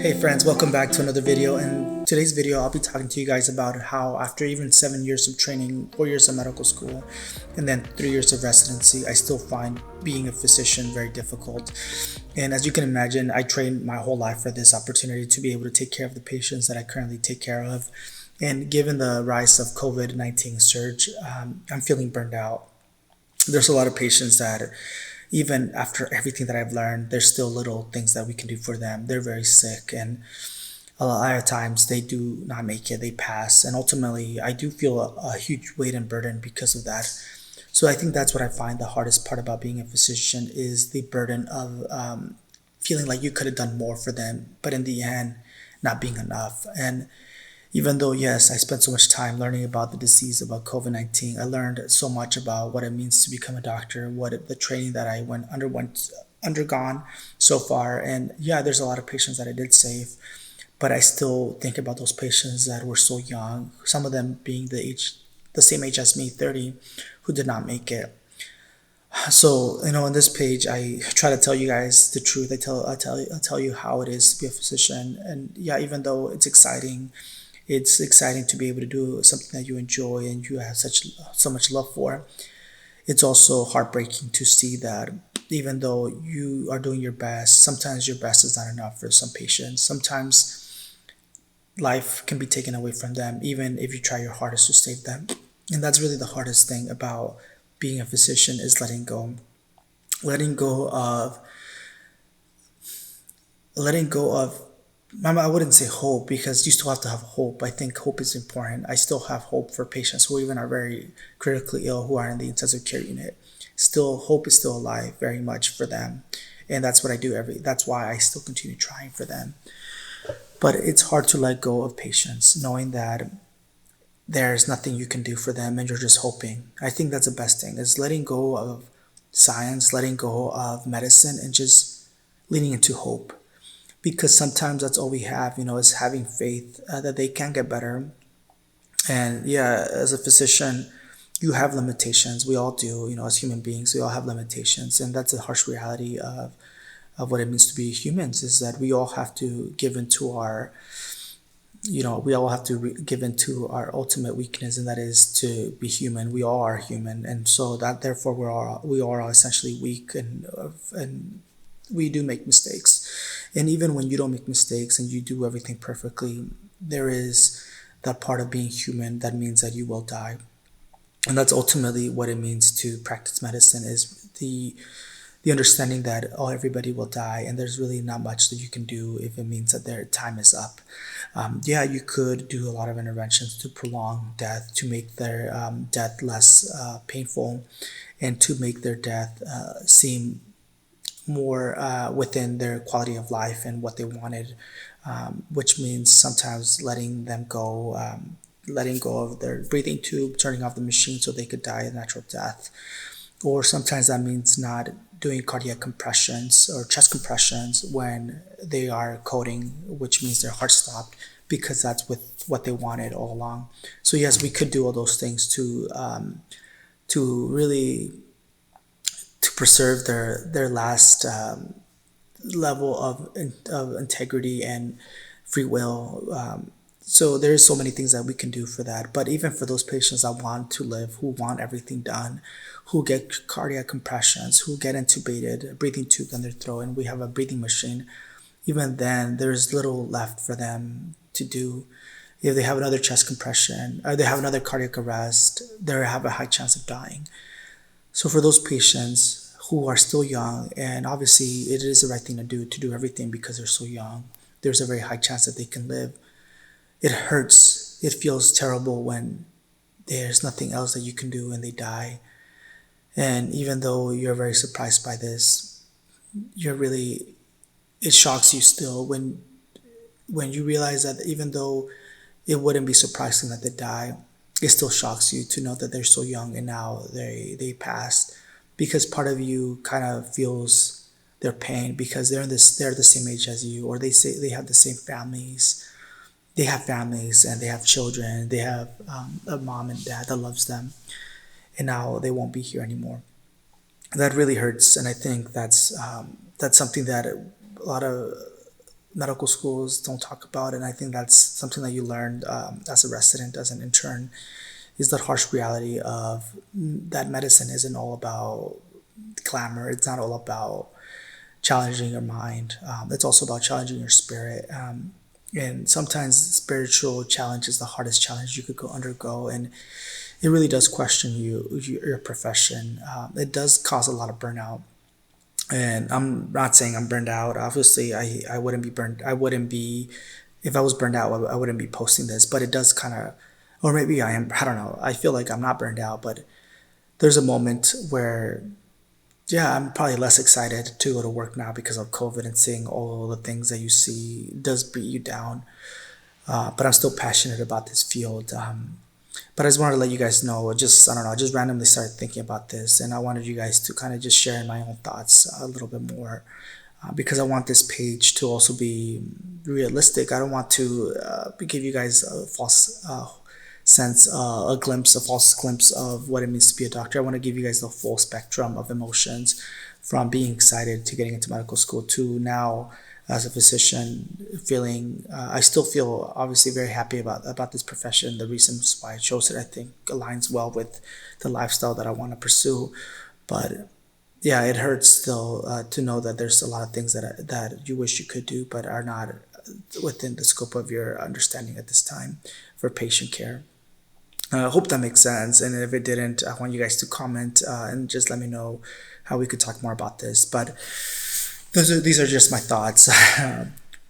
Hey friends, welcome back to another video. In today's video, I'll be talking to you guys about how after even 7 years of training, 4 years of medical school, and then 3 years of residency, I still find being a physician very difficult. And as you can imagine, I trained my whole life for this opportunity to be able to take care of the patients that I currently take care of. And given the rise of COVID-19 surge, I'm feeling burned out. There's a lot of patients that even after everything that I've learned, there's still little things that we can do for them. They're very sick, and a lot of times they do not make it, they pass. And ultimately, I do feel a huge weight and burden because of that. So I think that's what I find the hardest part about being a physician is the burden of feeling like you could have done more for them, but in the end, not being enough. And even though, yes, I spent so much time learning about the disease, about COVID-19, I learned so much about what it means to become a doctor, the training that I undergone so far. And yeah, there's a lot of patients that I did save, but I still think about those patients that were so young, some of them being the same age as me, 30, who did not make it. So, on this page, I try to tell you guys the truth. I tell you how it is to be a physician. And yeah, even though it's exciting to be able to do something that you enjoy and you have so much love for. It's also heartbreaking to see that even though you are doing your best, sometimes your best is not enough for some patients. Sometimes life can be taken away from them, even if you try your hardest to save them. And that's really the hardest thing about being a physician is letting go. Letting go of I wouldn't say hope, because you still have to have hope. I think hope is important. I still have hope for patients who even are very critically ill, who are in the intensive care unit. Still, hope is still alive very much for them. And that's what I do that's why I still continue trying for them. But it's hard to let go of patients, knowing that there's nothing you can do for them and you're just hoping. I think that's the best thing, is letting go of science, letting go of medicine, and just leaning into hope, because sometimes that's all we have, is having faith that they can get better. And yeah, as a physician, you have limitations. We all do, as human beings, we all have limitations. And that's a harsh reality of what it means to be humans, is that we all have to give into give into our ultimate weakness, and that is to be human. We all are human. And so that therefore we are essentially weak, and we do make mistakes. And even when you don't make mistakes and you do everything perfectly, there is that part of being human that means that you will die. And that's ultimately what it means to practice medicine, is the understanding that everybody will die, and there's really not much that you can do if it means that their time is up. Yeah, you could do a lot of interventions to prolong death, to make their death less painful, and to make their death seem more within their quality of life and what they wanted, which means sometimes letting go of their breathing tube, turning off the machine so they could die a natural death. Or sometimes that means not doing cardiac compressions or chest compressions when they are coding, which means their heart stopped, because that's what they wanted all along. So yes, we could do all those things to really preserve their last level of integrity and free will. So there's so many things that we can do for that. But even for those patients that want to live, who want everything done, who get cardiac compressions, who get intubated, a breathing tube in their throat, and we have a breathing machine, even then there's little left for them to do. If they have another chest compression or they have another cardiac arrest, they have a high chance of dying. So for those patients who are still young, and obviously it is the right thing to do everything because they're so young, there's a very high chance that they can live. It hurts. It feels terrible when there's nothing else that you can do and they die. And even though you're very surprised by this, it shocks you still when you realize that even though it wouldn't be surprising that they die, it still shocks you to know that they're so young and now they passed, because part of you kind of feels their pain, because they're the same age as you, or they say they have the same families. They have families and they have children. They have a mom and dad that loves them, and now they won't be here anymore. That really hurts, and I think that's something that a lot of medical schools don't talk about, and I think that's something that you learned as a resident, as an intern, is that harsh reality of that medicine isn't all about glamour. It's not all about challenging your mind. It's also about challenging your spirit. And sometimes spiritual challenge is the hardest challenge you could go undergo, and it really does question your profession. It does cause a lot of burnout. And I'm not saying I'm burned out. Obviously, I wouldn't be burned. I wouldn't be, if I was burned out, I wouldn't be posting this. But it does kind of, or maybe I am. I don't know. I feel like I'm not burned out, but there's a moment where, yeah, I'm probably less excited to go to work now because of COVID, and seeing all the things that you see does beat you down. But I'm still passionate about this field. But I just wanted to let you guys know, just, I don't know, I just randomly started thinking about this, and I wanted you guys to kind of just share my own thoughts a little bit more, because I want this page to also be realistic. I don't want to give you guys a false sense, a false glimpse of what it means to be a doctor. I want to give you guys the full spectrum of emotions, from being excited to getting into medical school to now as a physician feeling, I still feel obviously very happy about this profession. The reasons why I chose it, I think, aligns well with the lifestyle that I want to pursue. But yeah, it hurts still to know that there's a lot of things that you wish you could do but are not within the scope of your understanding at this time for patient care. I hope that makes sense, and if it didn't, I want you guys to comment and just let me know how we could talk more about this. But these are just my thoughts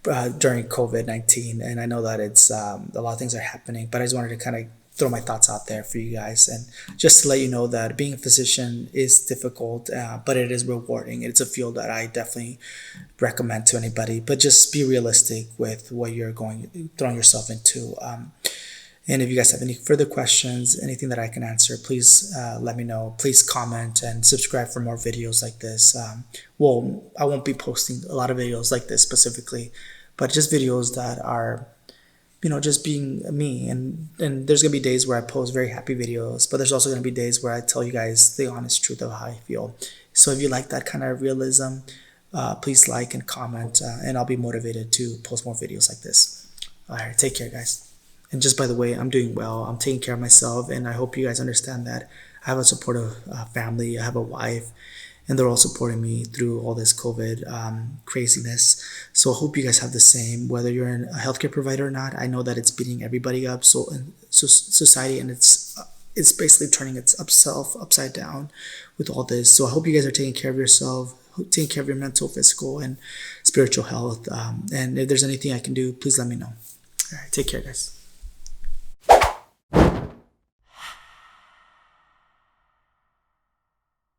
during COVID-19, and I know that it's a lot of things are happening, but I just wanted to kind of throw my thoughts out there for you guys, and just to let you know that being a physician is difficult, but it is rewarding. It's a field that I definitely recommend to anybody, but just be realistic with what you're throwing yourself into. And if you guys have any further questions, anything that I can answer, please let me know. Please comment and subscribe for more videos like this. Well, I won't be posting a lot of videos like this specifically, but just videos that are, just being me. And there's going to be days where I post very happy videos, but there's also going to be days where I tell you guys the honest truth of how I feel. So if you like that kind of realism, please like and comment, and I'll be motivated to post more videos like this. All right, take care, guys. And just by the way, I'm doing well. I'm taking care of myself, and I hope you guys understand that I have a supportive family. I have a wife, and they're all supporting me through all this COVID craziness. So I hope you guys have the same, whether you're a healthcare provider or not. I know that it's beating everybody up, so in society, and it's basically turning itself upside down with all this. So I hope you guys are taking care of yourself, taking care of your mental, physical, and spiritual health. And if there's anything I can do, please let me know. All right, take care, guys.